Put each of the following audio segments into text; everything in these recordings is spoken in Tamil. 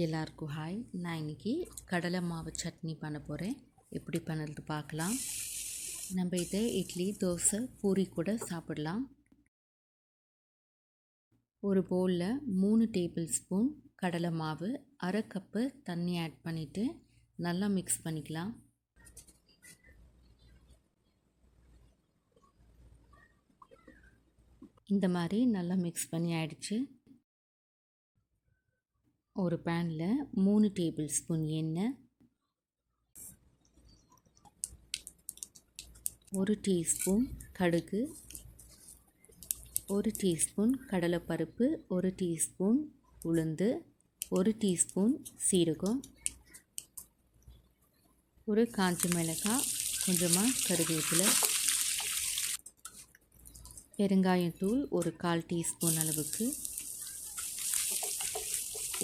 எல்லாருக்கும் ஹாய். நான் இன்றைக்கி கடலை மாவு சட்னி பண்ண போகிறேன். எப்படி பண்ணுறது பார்க்கலாம். நம்ம இதை இட்லி, தோசை, பூரி கூட சாப்பிடலாம். ஒரு பவுலில் 3 டேபிள் ஸ்பூன் கடலை மாவு, அரை கப்பு தண்ணி ஆட் பண்ணிவிட்டு நல்லா மிக்ஸ் பண்ணிக்கலாம். இந்த மாதிரி நல்லா மிக்ஸ் பண்ணி ஆயிடுச்சு. ஒரு பேனில் 3 டேபிள் ஸ்பூன் எண்ணெய், 1 டீஸ்பூன் கடுகு, 1 டீஸ்பூன் கடலைப்பருப்பு, 1 டீஸ்பூன் உளுந்து, 1 டீஸ்பூன் சீரகம், ஒரு காஞ்ச மிளகாய், கொஞ்சமாக கருவேப்பிலை, பெருங்காயத்தூள் ஒரு 1/4 டீஸ்பூன் அளவுக்கு,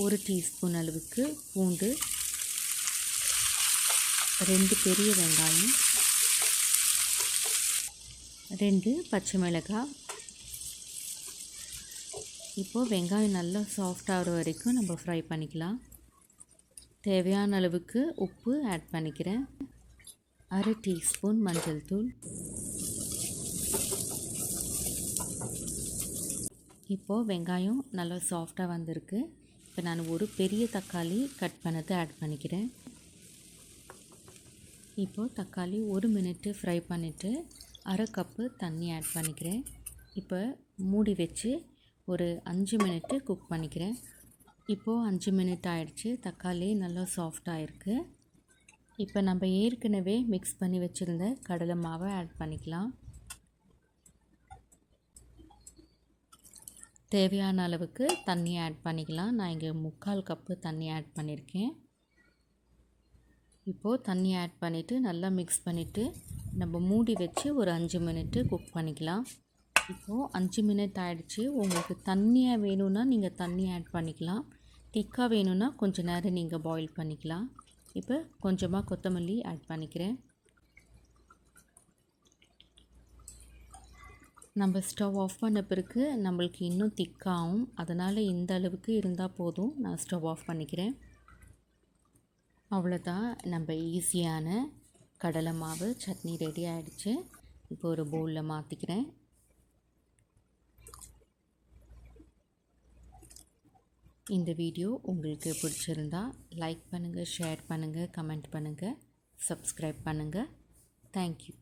1 டீஸ்பூன் அளவுக்கு பூண்டு, 2 பெரிய வெங்காயம், 2 பச்சை மிளகாய். இப்போது வெங்காயம் நல்லா சாஃப்ட் ஆகிற வரைக்கும் நம்ம ஃப்ரை பண்ணிக்கலாம். தேவையான அளவுக்கு உப்பு ஆட் பண்ணிக்கிறேன். அரை டீஸ்பூன் மஞ்சள் தூள். இப்போது வெங்காயம் நல்லா சாஃப்டாக வந்திருக்கு. இப்போ நான் ஒரு பெரிய தக்காளி கட் பண்ணதை ஆட் பண்ணிக்கிறேன். இப்போது தக்காளி 1 மினிட்டு ஃப்ரை பண்ணிவிட்டு அரை கப்பு தண்ணி ஆட் பண்ணிக்கிறேன். இப்போ மூடி வச்சு ஒரு 5 மினிட்டு குக் பண்ணிக்கிறேன். இப்போது 5 மினிட் ஆகிடுச்சு. தக்காளி நல்லா சாஃப்டாக இருக்குது. இப்போ நம்ம ஏற்கனவே மிக்ஸ் பண்ணி வச்சுருந்த கடலை மாவை ஆட் பண்ணிக்கலாம். தேவையான அளவுக்கு தண்ணி ஆட் பண்ணிக்கலாம். நான் இங்கே 3/4 கப்பு தண்ணி ஆட் பண்ணியிருக்கேன். இப்போது தண்ணி ஆட் பண்ணிவிட்டு நல்லா மிக்ஸ் பண்ணிவிட்டு நம்ம மூடி வச்சு ஒரு 5 மினிட்டு குக் பண்ணிக்கலாம். இப்போது 5 மினிட் ஆகிடுச்சு. உங்களுக்கு தண்ணியாக வேணும்னா நீங்கள் தண்ணி ஆட் பண்ணிக்கலாம். திக்காக வேணும்னா கொஞ்சம் நேரம் நீங்கள் பாயில் பண்ணிக்கலாம். இப்போ கொஞ்சமாக கொத்தமல்லி ஆட் பண்ணிக்கிறேன். நம்ம ஸ்டவ் ஆஃப் பண்ண பிறகு நம்மளுக்கு இன்னும் திக்காகும். அதனால் இந்த அளவுக்கு இருந்தால் போதும். நான் ஸ்டவ் ஆஃப் பண்ணிக்கிறேன். அவ்வளோதான், நம்ம ஈஸியான கடலை மாவு சட்னி ரெடி ஆகிடுச்சு. இப்போ ஒரு பவுலில் மாற்றிக்கிறேன். இந்த வீடியோ உங்களுக்கு பிடிச்சிருந்தா லைக் பண்ணுங்கள், ஷேர் பண்ணுங்கள், கமெண்ட் பண்ணுங்கள், சப்ஸ்கிரைப் பண்ணுங்கள். தேங்க்யூ.